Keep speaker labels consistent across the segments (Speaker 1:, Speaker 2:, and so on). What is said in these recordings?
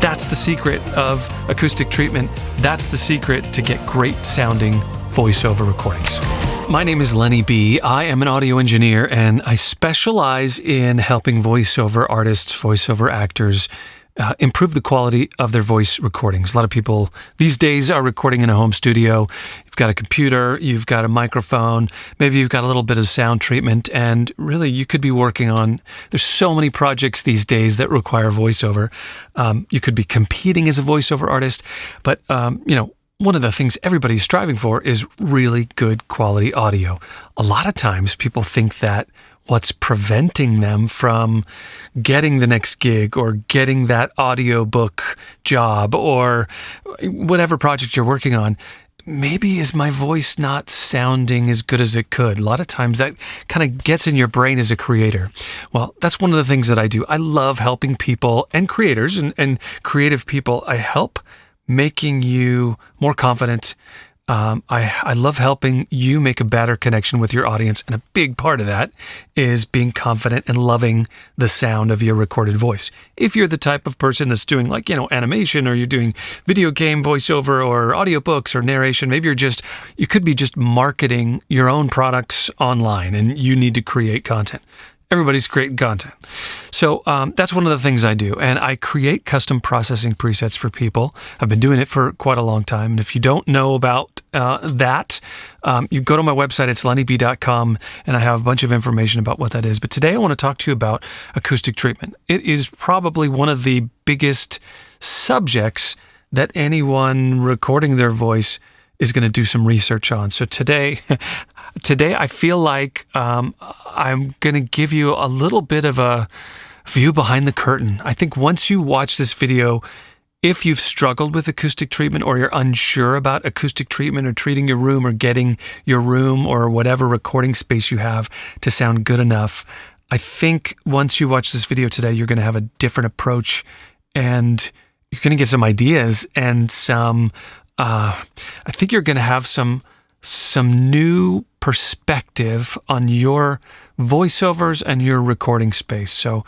Speaker 1: That's the secret of acoustic treatment. That's the secret to get great sounding voiceover recordings. My name is Lenny B. I am an audio engineer, and I specialize in helping voiceover artists, voiceover actors, improve the quality of their voice recordings. A lot of people these days are recording in a home studio. You've got a computer, you've got a microphone, maybe you've got a little bit of sound treatment, and really you could be working on, there's so many projects these days that require voiceover. You could be competing as a voiceover artist, but one of the things everybody's striving for is really good quality audio. A lot of times people think that what's preventing them from getting the next gig or getting that audiobook job or whatever project you're working on, maybe is my voice not sounding as good as it could. A lot of times that kind of gets in your brain as a creator. Well, that's one of the things that I do. I love helping people and creators and creative people. I help making you more confident. I love helping you make a better connection with your audience, and a big part of that is being confident and loving the sound of your recorded voice. If you're the type of person that's doing animation, or you're doing video game voiceover or audiobooks or narration, maybe you could be just marketing your own products online and you need to create content. Everybody's creating content. So that's one of the things I do. And I create custom processing presets for people. I've been doing it for quite a long time. And if you don't know about that, you go to my website. It's lennyb.com. And I have a bunch of information about what that is. But today I want to talk to you about acoustic treatment. It is probably one of the biggest subjects that anyone recording their voice is going to do some research on. So today I feel like I'm going to give you a little bit of a view behind the curtain. I think once you watch this video, if you've struggled with acoustic treatment or you're unsure about acoustic treatment or treating your room or getting your room or whatever recording space you have to sound good enough, I think once you watch this video today, you're going to have a different approach and you're going to get some ideas and I think you're going to have some new perspective on your voiceovers and your recording space. So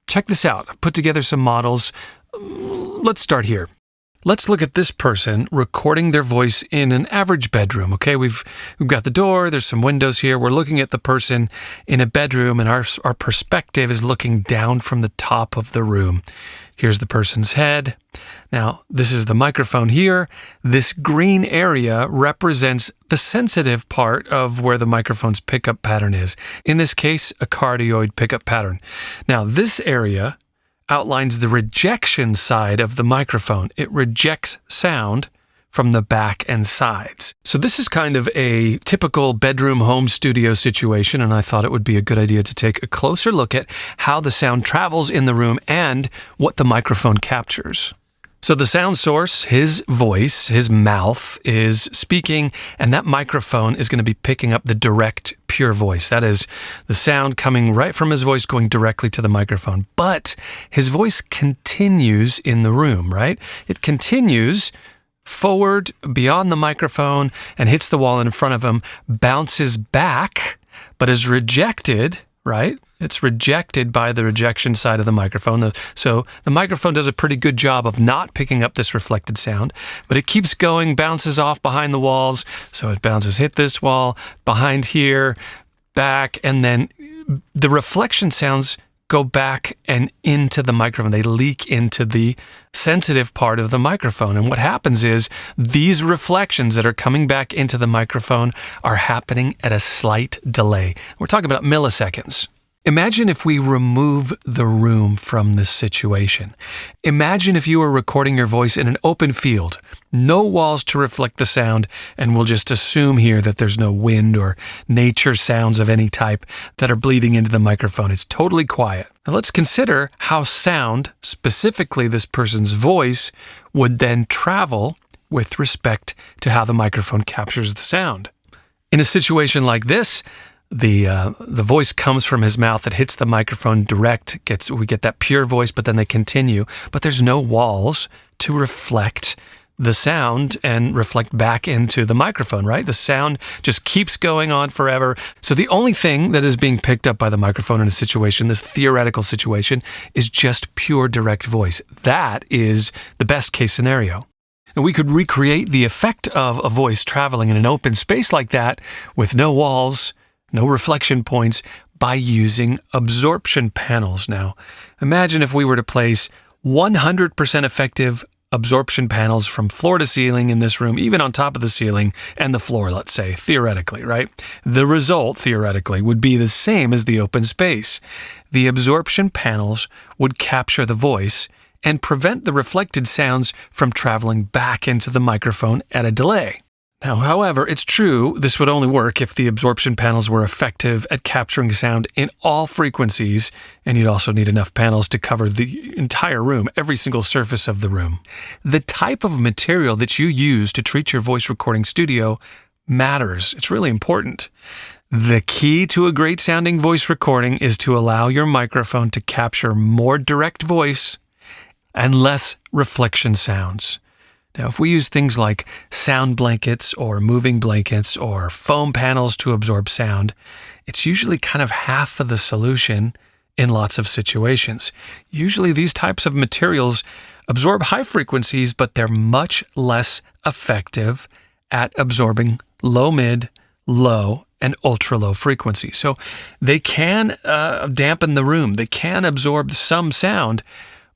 Speaker 1: check this out. I've put together some models. Let's start here. Let's look at this person recording their voice in an average bedroom. Okay, we've got the door, there's some windows here. We're looking at the person in a bedroom, and our perspective is looking down from the top of the room. Here's the person's head. Now, this is the microphone here. This green area represents the sensitive part of where the microphone's pickup pattern is. In this case, a cardioid pickup pattern. Now, this area outlines the rejection side of the microphone. It rejects sound from the back and sides. So this is kind of a typical bedroom home studio situation, and I thought it would be a good idea to take a closer look at how the sound travels in the room and what the microphone captures. So the sound source, his voice, his mouth is speaking, and that microphone is going to be picking up the direct, pure voice. That is the sound coming right from his voice going directly to the microphone. But his voice continues in the room, right? It continues forward beyond the microphone and hits the wall in front of him, bounces back, but is rejected, right? It's rejected by the rejection side of the microphone. So the microphone does a pretty good job of not picking up this reflected sound, but it keeps going, bounces off behind the walls. So it bounces, hit this wall, behind here, back, and then the reflection sounds go back and into the microphone. They leak into the sensitive part of the microphone. And what happens is these reflections that are coming back into the microphone are happening at a slight delay. We're talking about milliseconds. Imagine if we remove the room from this situation. Imagine if you were recording your voice in an open field, no walls to reflect the sound, and we'll just assume here that there's no wind or nature sounds of any type that are bleeding into the microphone. It's totally quiet. Now let's consider how sound, specifically this person's voice, would then travel with respect to how the microphone captures the sound. In a situation like this, the voice comes from his mouth, it hits the microphone direct, we get that pure voice, but then they continue. But there's no walls to reflect the sound and reflect back into the microphone, right? The sound just keeps going on forever. So the only thing that is being picked up by the microphone in a situation, this theoretical situation, is just pure direct voice. That is the best case scenario. And we could recreate the effect of a voice traveling in an open space like that with no walls, no reflection points, by using absorption panels. Now, imagine if we were to place 100% effective absorption panels from floor to ceiling in this room, even on top of the ceiling and the floor, let's say, theoretically, right? The result, theoretically, would be the same as the open space. The absorption panels would capture the voice and prevent the reflected sounds from traveling back into the microphone at a delay. Now, however, it's true this would only work if the absorption panels were effective at capturing sound in all frequencies, and you'd also need enough panels to cover the entire room, every single surface of the room. The type of material that you use to treat your voice recording studio matters. It's really important. The key to a great sounding voice recording is to allow your microphone to capture more direct voice and less reflection sounds. Now, if we use things like sound blankets or moving blankets or foam panels to absorb sound, it's usually kind of half of the solution in lots of situations. Usually these types of materials absorb high frequencies, but they're much less effective at absorbing low, mid, low, and ultra low frequencies. So they can dampen the room. They can absorb some sound,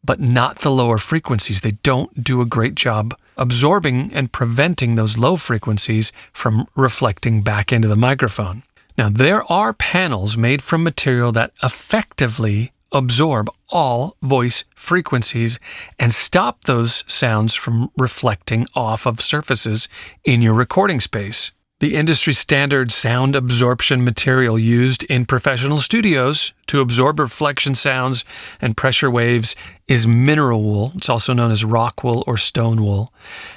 Speaker 1: but not the lower frequencies. They don't do a great job absorbing and preventing those low frequencies from reflecting back into the microphone. Now, there are panels made from material that effectively absorb all voice frequencies and stop those sounds from reflecting off of surfaces in your recording space. The industry standard sound absorption material used in professional studios to absorb reflection sounds and pressure waves is mineral wool. It's also known as rock wool or stone wool.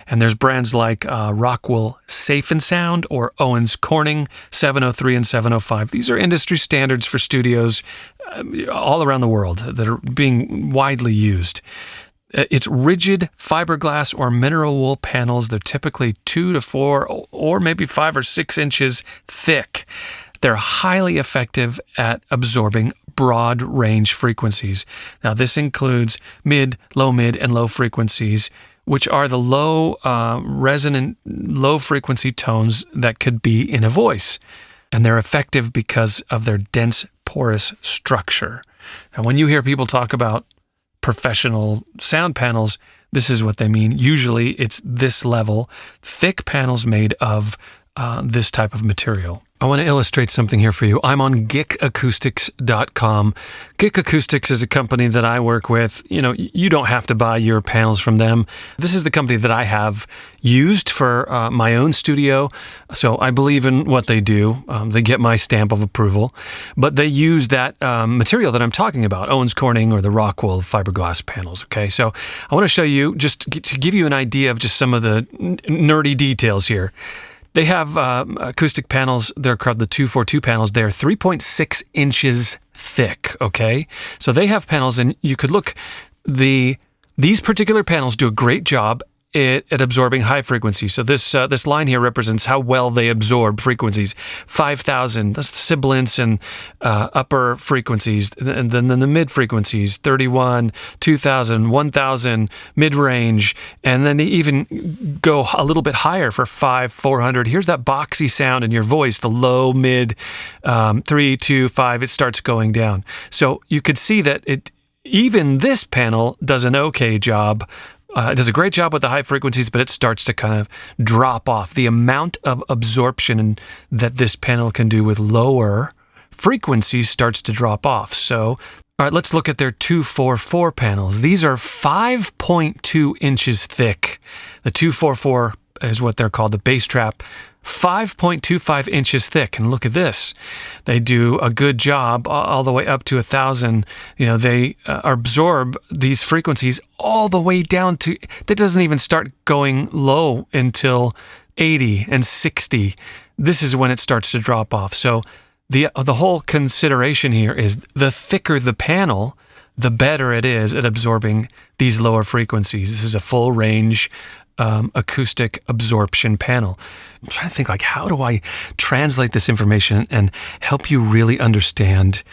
Speaker 1: And there's brands like rock wool Safe and Sound or Owens Corning 703 and 705. These are industry standards for studios all around the world that are being widely used. It's rigid fiberglass or mineral wool panels. They're typically 2 to 4 or maybe 5 or 6 inches thick. They're highly effective at absorbing broad range frequencies. Now, this includes mid, and low frequencies, which are the low resonant, low frequency tones that could be in a voice. And they're effective because of their dense, porous structure. Now, when you hear people talk about professional sound panels, this is what they mean. Usually it's this level, thick panels made of this type of material. I want to illustrate something here for you. I'm on geekacoustics.com. Geek Acoustics is a company that I work with. You know, you don't have to buy your panels from them. This is the company that I have used for my own studio, so I believe in what they do. They get my stamp of approval, but they use that material that I'm talking about, Owens Corning or the Rockwool fiberglass panels, okay? So I want to show you, just to give you an idea of just some of the nerdy details here. They have acoustic panels. They're called the 242 panels. They're 3.6 inches thick, okay? So they have panels, and you could look, these particular panels do a great job at absorbing high frequencies. So this line here represents how well they absorb frequencies. 5,000, that's the sibilants and upper frequencies, and then the mid frequencies, 31, 2,000, 1,000, mid-range, and then they even go a little bit higher for 400. Here's that boxy sound in your voice, the low, mid, 3, 2, 5, it starts going down. So you could see that even this panel does an okay job. It does a great job with the high frequencies, but it starts to kind of drop off. The amount of absorption that this panel can do with lower frequencies starts to drop off. So, all right, let's look at their 244 panels. These are 5.2 inches thick. The 244 is what they're called, the bass trap. 5.25 inches thick, and look at this. They do a good job all the way up to 1,000. You know, they absorb these frequencies all the way down to, that doesn't even start going low until 80 and 60. This is when it starts to drop off. So the whole consideration here is the thicker the panel, the better it is at absorbing these lower frequencies. This is a full range acoustic absorption panel. I'm trying to think, like, how do I translate this information and help you really understand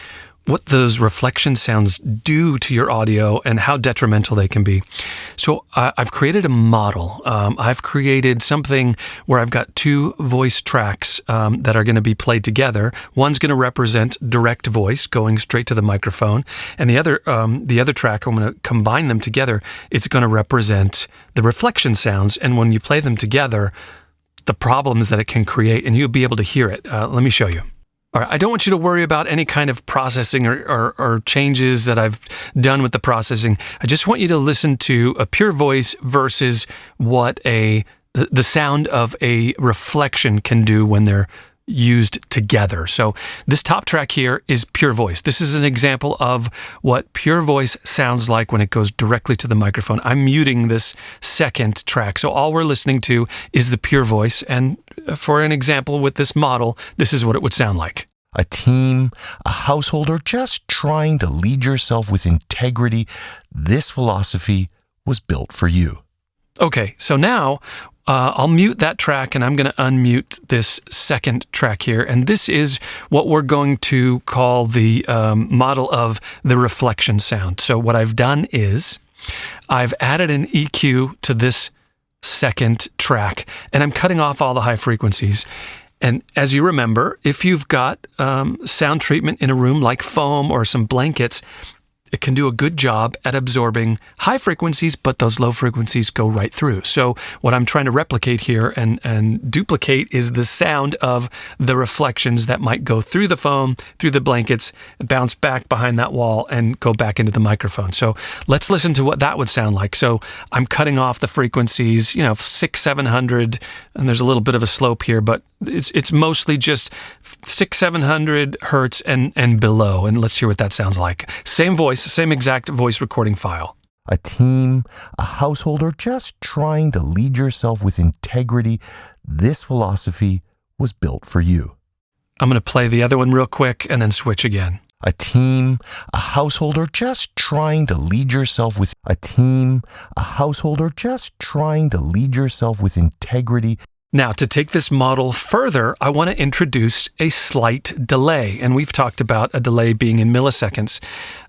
Speaker 1: what those reflection sounds do to your audio and how detrimental they can be. So I've created a model. I've created something where I've got two voice tracks that are going to be played together. One's going to represent direct voice going straight to the microphone, and the other track, I'm going to combine them together. It's going to represent the reflection sounds, and when you play them together, the problems that it can create, and you'll be able to hear it. Let me show you. All right, I don't want you to worry about any kind of processing or changes that I've done with the processing. I just want you to listen to a pure voice versus what the sound of a reflection can do when they're used together. So this top track here is pure voice. This is an example of what pure voice sounds like when it goes directly to the microphone. I'm muting this second track, so all we're listening to is the pure voice. And for an example with this model, this is what it would sound like.
Speaker 2: A team, a household, or just trying to lead yourself with integrity, this philosophy was built for you.
Speaker 1: Okay, so now I'll mute that track and I'm going to unmute this second track here. And this is what we're going to call the model of the reflection sound. So what I've done is I've added an EQ to this second track, and I'm cutting off all the high frequencies. And as you remember, if you've got sound treatment in a room like foam or some blankets, it can do a good job at absorbing high frequencies, but those low frequencies go right through. So what I'm trying to replicate here and duplicate is the sound of the reflections that might go through the foam, through the blankets, bounce back behind that wall, and go back into the microphone. So let's listen to what that would sound like. So I'm cutting off the frequencies, 600, 700, and there's a little bit of a slope here, but it's mostly just 600, 700 hertz and below. And let's hear what that sounds like. Same voice, same exact voice recording file.
Speaker 2: A team, a household, or just trying to lead yourself with integrity, this philosophy was built for you.
Speaker 1: I'm going to play the other one real quick and then switch again.
Speaker 2: A team, a household, or just trying to lead yourself with integrity.
Speaker 1: Now, to take this model further, I want to introduce a slight delay, and we've talked about a delay being in milliseconds.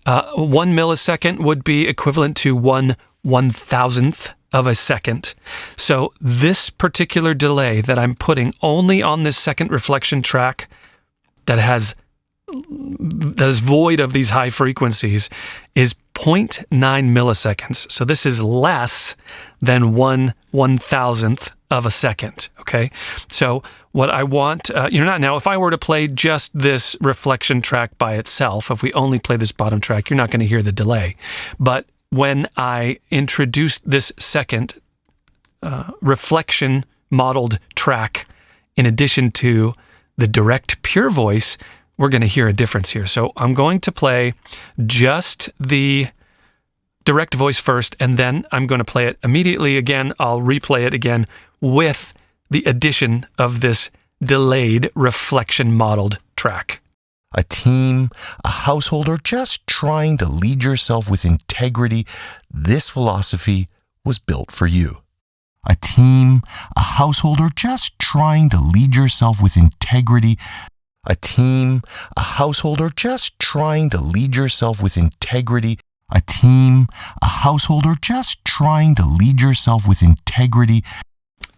Speaker 1: 1 millisecond would be equivalent to 1/1000th of a second. So this particular delay that I'm putting only on this second reflection track that is void of these high frequencies is 0.9 milliseconds. So this is less than 1/1000th of a second, okay? So what I want, now if I were to play just this reflection track by itself, if we only play this bottom track, you're not going to hear the delay. But when I introduce this second reflection modeled track, in addition to the direct pure voice, we're going to hear a difference here. So I'm going to play just the direct voice first, and then I'm going to play it immediately again. I'll replay it again with the addition of this delayed reflection modeled track.
Speaker 2: A team, a household, or just trying to lead yourself with integrity, this philosophy was built for you. A team, a household, or just trying to lead yourself with integrity. A team, a household, or just trying to lead yourself with integrity. A team, a household, or just trying to lead yourself with integrity.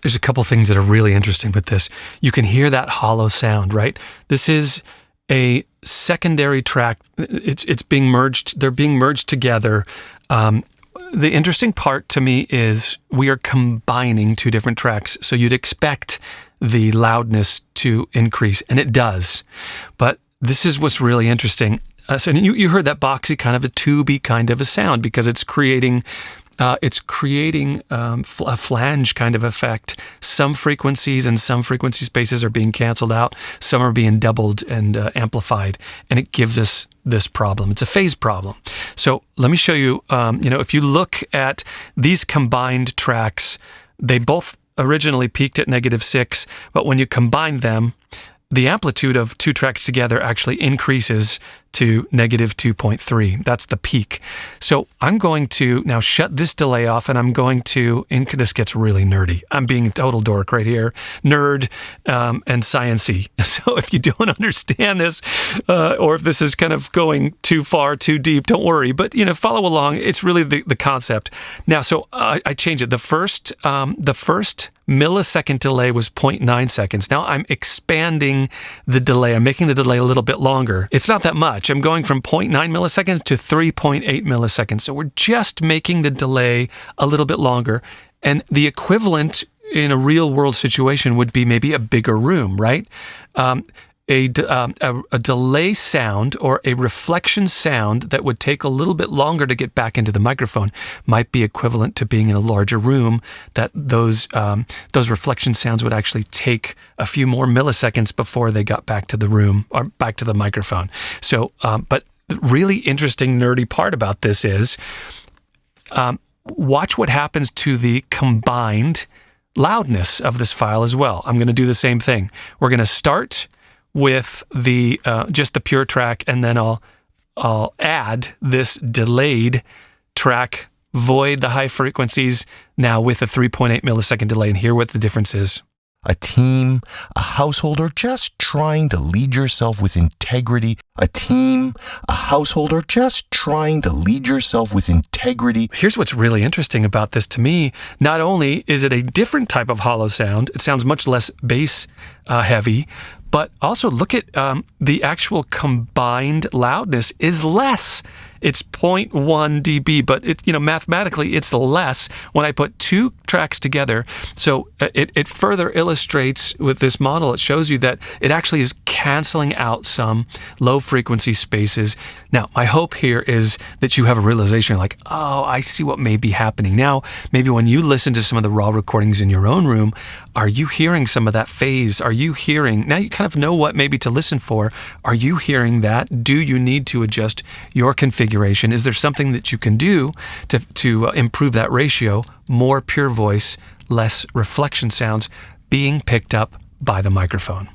Speaker 1: There's a couple things that are really interesting with this. You can hear that hollow sound, right? This is a secondary track. It's being merged. They're being merged together. The interesting part to me is we are combining two different tracks. So you'd expect the loudness to increase, and it does. But this is what's really interesting. So you heard that boxy kind of a tubey kind of a sound because it's creating a flange kind of effect. Some frequencies and some frequency spaces are being canceled out. Some are being doubled and amplified, and it gives us this problem. It's a phase problem. So let me show you, if you look at these combined tracks, they both originally peaked at -6, but when you combine them, the amplitude of two tracks together actually increases to negative 2.3. That's the peak. So I'm going to now shut this delay off, and I'm going to, this gets really nerdy. I'm being a total dork right here, nerd and science-y. So if you don't understand this, or if this is kind of going too far, too deep, don't worry. But, follow along. It's really the concept. Now, so I change it. The first millisecond delay was 0.9 seconds. Now I'm expanding the delay. I'm making the delay a little bit longer. It's not that much. I'm going from 0.9 milliseconds to 3.8 milliseconds. So we're just making the delay a little bit longer. And the equivalent in a real world situation would be maybe a bigger room, right? A delay sound or a reflection sound that would take a little bit longer to get back into the microphone might be equivalent to being in a larger room, that those reflection sounds would actually take a few more milliseconds before they got back to the room or back to the microphone. So, but the really interesting nerdy part about this is watch what happens to the combined loudness of this file as well. I'm going to do the same thing. We're going to start with the just the pure track, and then I'll add this delayed track, void the high frequencies, now with a 3.8 millisecond delay, and hear what the difference is.
Speaker 2: A team, a household, or just trying to lead yourself with integrity. A team, a household, or just trying to lead yourself with integrity.
Speaker 1: Here's what's really interesting about this to me. Not only is it a different type of hollow sound, it sounds much less bass heavy, but also look at the actual combined loudness is less. It's 0.1 dB, but mathematically it's less when I put two tracks together. So it further illustrates with this model. It shows you that it actually is canceling out some low frequency spaces. Now, my hope here is that you have a realization like, oh, I see what may be happening. Now, maybe when you listen to some of the raw recordings in your own room, are you hearing some of that phase? Are you hearing, now you kind of know what maybe to listen for. Are you hearing that? Do you need to adjust your configuration? Is there something that you can do to improve that ratio? More pure voice, less reflection sounds being picked up by the microphone.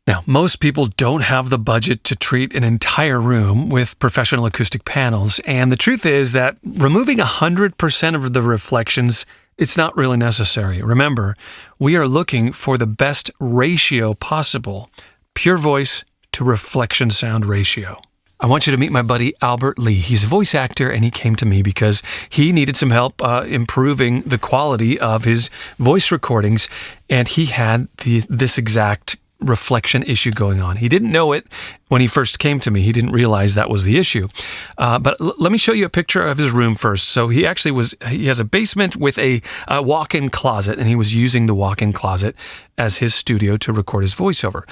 Speaker 1: Now, most people don't have the budget to treat an entire room with professional acoustic panels, and the truth is that removing 100% of the reflections, it's not really necessary. Remember, we are looking for the best ratio possible, pure voice to reflection sound ratio. I want you to meet my buddy Albert Lee. He's a voice actor, and he came to me because he needed some help improving the quality of his voice recordings, and he had this exact reflection issue going on. He didn't know it when he first came to me. He didn't realize that was the issue. But let me show you a picture of his room first. So he has a basement with a walk-in closet, and he was using the walk-in closet as his studio to record his voiceover.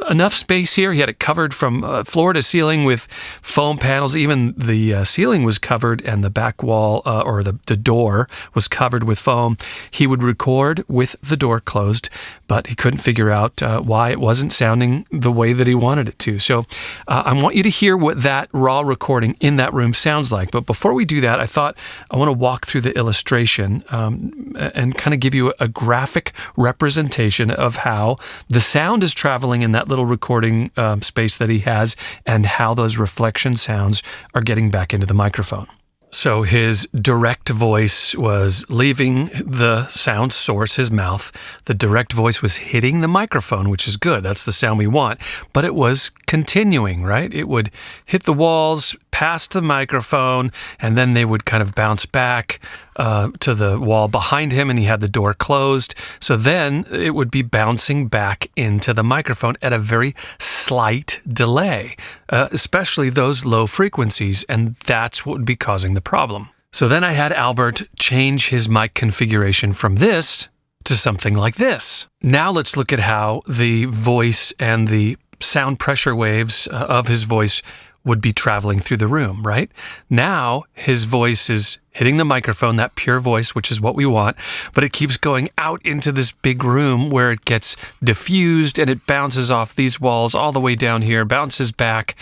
Speaker 1: Enough space here. He had it covered from floor to ceiling with foam panels. Even the ceiling was covered, and the back wall or the door was covered with foam. He would record with the door closed, but he couldn't figure out why it wasn't sounding the way that he wanted it to. So I want you to hear what that raw recording in that room sounds like. But before we do that, I thought I want to walk through the illustration and kind of give you a graphic representation of how the sound is traveling in that little recording space that he has, and how those reflection sounds are getting back into the microphone. So his direct voice was leaving the sound source, his mouth. The direct voice was hitting the microphone, which is good. That's the sound we want. But it was continuing, right? It would hit the walls, past the microphone, and then they would kind of bounce back to the wall behind him, and he had the door closed. So then it would be bouncing back into the microphone at a very slight delay, especially those low frequencies, and that's what would be causing the problem. So then I had Albert change his mic configuration from this to something like this. Now let's look at how the voice and the sound pressure waves of his voice would be traveling through the room, right? Now his voice is hitting the microphone, that pure voice, which is what we want, but it keeps going out into this big room where it gets diffused and it bounces off these walls all the way down here, bounces back.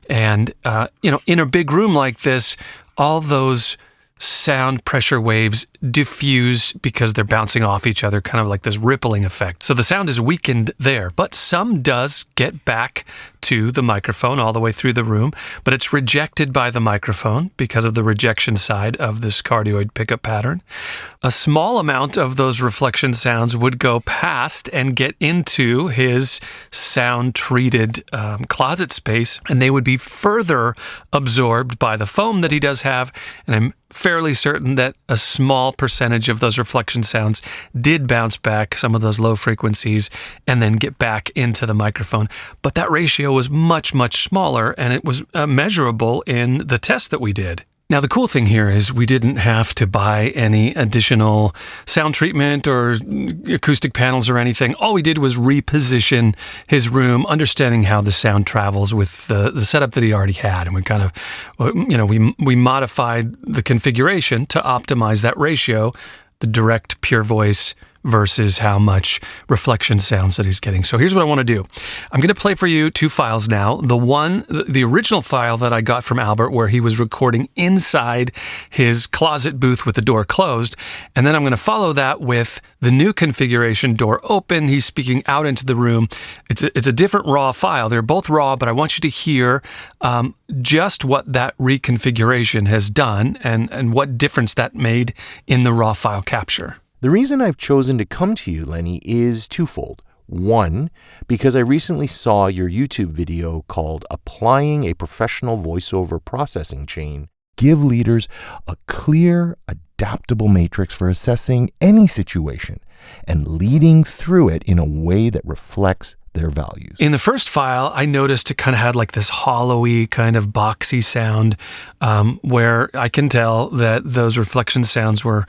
Speaker 1: And, in a big room like this, all those sound pressure waves diffuse because they're bouncing off each other, kind of like this rippling effect. So the sound is weakened there, but some does get back to the microphone all the way through the room, but it's rejected by the microphone because of the rejection side of this cardioid pickup pattern. A small amount of those reflection sounds would go past and get into his sound-treated closet space, and they would be further absorbed by the foam that he does have, and I'm fairly certain that a small percentage of those reflection sounds did bounce back, some of those low frequencies, and then get back into the microphone. But that ratio was much, much smaller, and it was measurable in the test that we did. Now, the cool thing here is we didn't have to buy any additional sound treatment or acoustic panels or anything. All we did was reposition his room, understanding how the sound travels with the setup that he already had. And we kind of, we modified the configuration to optimize that ratio, the direct pure voice versus how much reflection sounds that he's getting. So here's what I want to do. I'm going to play for you two files now. The original file that I got from Albert, where he was recording inside his closet booth with the door closed. And then I'm going to follow that with the new configuration, door open. He's speaking out into the room. It's a different raw file. They're both raw, but I want you to hear just what that reconfiguration has done and what difference that made in the raw file capture.
Speaker 2: The reason I've chosen to come to you, Lenny, is twofold. One, because I recently saw your YouTube video called Applying a Professional Voiceover Processing Chain. Give leaders a clear, adaptable matrix for assessing any situation and leading through it in a way that reflects their values.
Speaker 1: In the first file, I noticed it kind of had like this hollowy, kind of boxy sound where I can tell that those reflection sounds were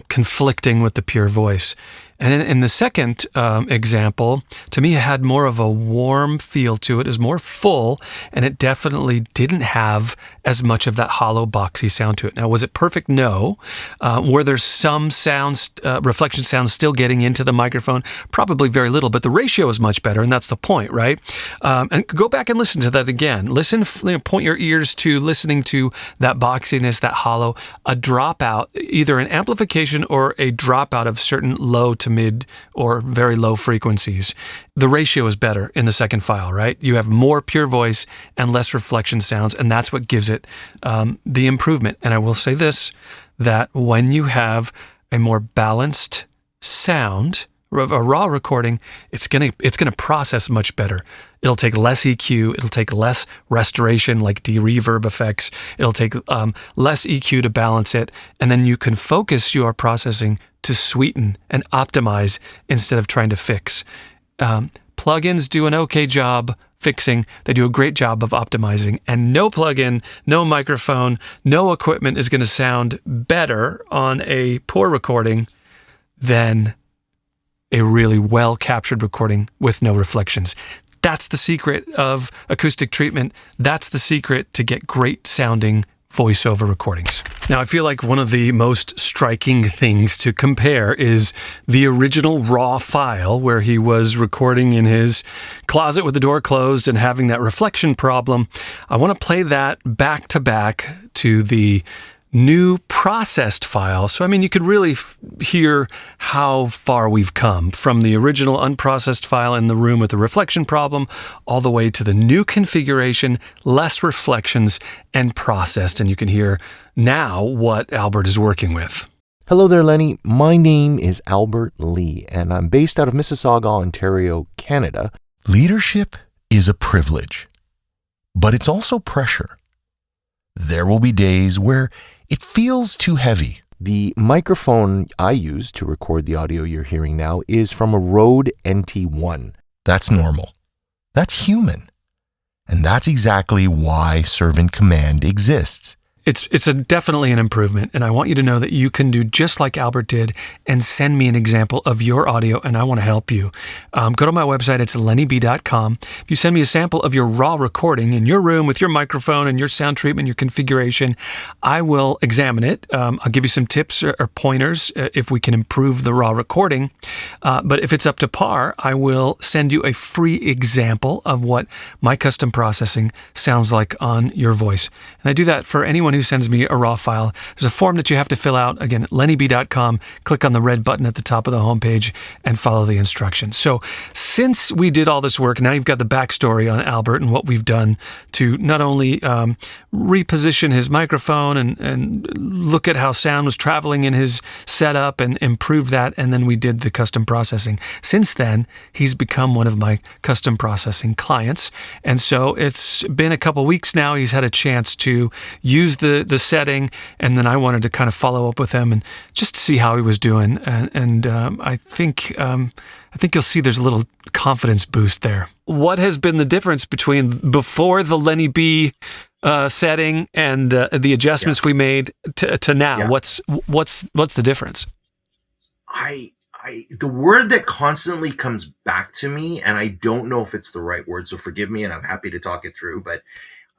Speaker 1: conflicting with the pure voice. And then in the second example, to me, it had more of a warm feel to it. It was more full, and it definitely didn't have as much of that hollow, boxy sound to it. Now, was it perfect? No. Were there some sounds, reflection sounds still getting into the microphone? Probably very little, but the ratio is much better, and that's the point, right? And go back and listen to that again. Listen, point your ears to listening to that boxiness, that hollow, a dropout, either an amplification or a dropout of certain low to mid or very low frequencies. The ratio is better in the second file, right? You have more pure voice and less reflection sounds, and that's what gives it the improvement. And I will say this, that when you have a more balanced sound, a raw recording, it's gonna process much better. It'll take less EQ, it'll take less restoration like de-reverb effects, it'll take less EQ to balance it, and then you can focus your processing to sweeten and optimize instead of trying to fix. Plugins do an okay job fixing, they do a great job of optimizing, and no plugin, no microphone, no equipment is going to sound better on a poor recording than a really well-captured recording with no reflections. That's the secret of acoustic treatment. That's the secret to get great sounding voiceover recordings. Now, I feel like one of the most striking things to compare is the original raw file where he was recording in his closet with the door closed and having that reflection problem. I want to play that back to back to the new processed file. So, I mean, you could really hear how far we've come from the original unprocessed file in the room with the reflection problem all the way to the new configuration, less reflections and processed. And you can hear now what Albert is working with.
Speaker 2: Hello there, Lenny. My name is Albert Lee, and I'm based out of Mississauga, Ontario, Canada. Leadership is a privilege, but it's also pressure. There will be days where it feels too heavy. The microphone I use to record the audio you're hearing now is from a Rode NT1. That's normal. That's human. And that's exactly why Servant Command exists.
Speaker 1: It's definitely an improvement, and I want you to know that you can do just like Albert did and send me an example of your audio, and I want to help you. Go to my website, it's lennyb.com. If you send me a sample of your raw recording in your room with your microphone and your sound treatment, your configuration, I will examine it. I'll give you some tips or pointers if we can improve the raw recording. But if it's up to par, I will send you a free example of what my custom processing sounds like on your voice. And I do that for anyone who who sends me a raw file. There's a form that you have to fill out. Again, lennyb.com. Click on the red button at the top of the homepage and follow the instructions. So since we did all this work, now you've got the backstory on Albert and what we've done to not only reposition his microphone and look at how sound was traveling in his setup and improve that, and then we did the custom processing. Since then, he's become one of my custom processing clients, and so it's been a couple weeks now. He's had a chance to use the setting, and then I wanted to kind of follow up with him and just see how he was doing, and I think you'll see there's a little confidence boost there. What has been the difference between before the Lenny B setting and the adjustments we made to now?
Speaker 3: Yeah.
Speaker 1: What's the difference?
Speaker 3: The word that constantly comes back to me, and I don't know if it's the right word, so forgive me, and I'm happy to talk it through, but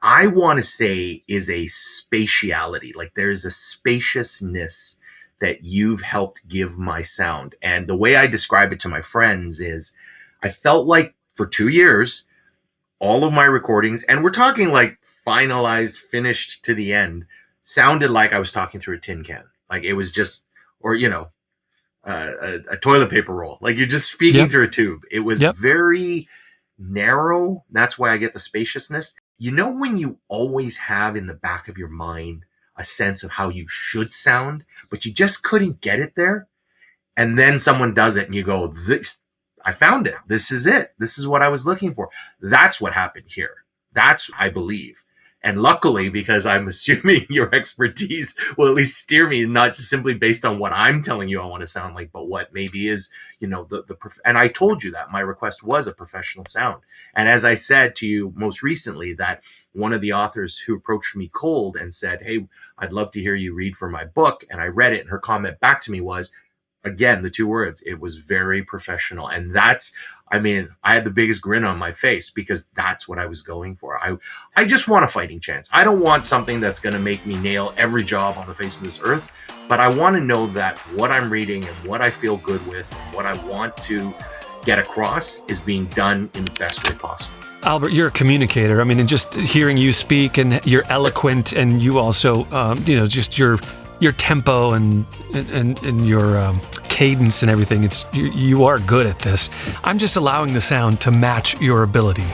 Speaker 3: I want to say is a spatiality. Like there's a spaciousness that you've helped give my sound. And the way I describe it to my friends is I felt like for 2 years, all of my recordings, and we're talking like finalized, finished to the end, sounded like I was talking through a tin can. Like it was just, or, a toilet paper roll. Like you're just speaking through a tube. It was very narrow. That's why I get the spaciousness. You know, when you always have in the back of your mind a sense of how you should sound, but you just couldn't get it there. And then someone does it and you go, I found it. This is it. This is what I was looking for. That's what happened here. That's, I believe. And luckily, because I'm assuming your expertise will at least steer me, not just simply based on what I'm telling you I want to sound like, but what maybe is, and I told you that my request was a professional sound. And as I said to you most recently, that one of the authors who approached me cold and said, hey, I'd love to hear you read for my book. And I read it, and her comment back to me was, again, the 2 words, it was very professional. And that's, I had the biggest grin on my face because that's what I was going for. I just want a fighting chance. I don't want something that's going to make me nail every job on the face of this earth, but I want to know that what I'm reading and what I feel good with and what I want to get across is being done in the best way possible.
Speaker 1: Albert, you're a communicator. And just hearing you speak, and you're eloquent, and you also, just your tempo and your cadence and everything. You are good at this. I'm just allowing the sound to match your ability.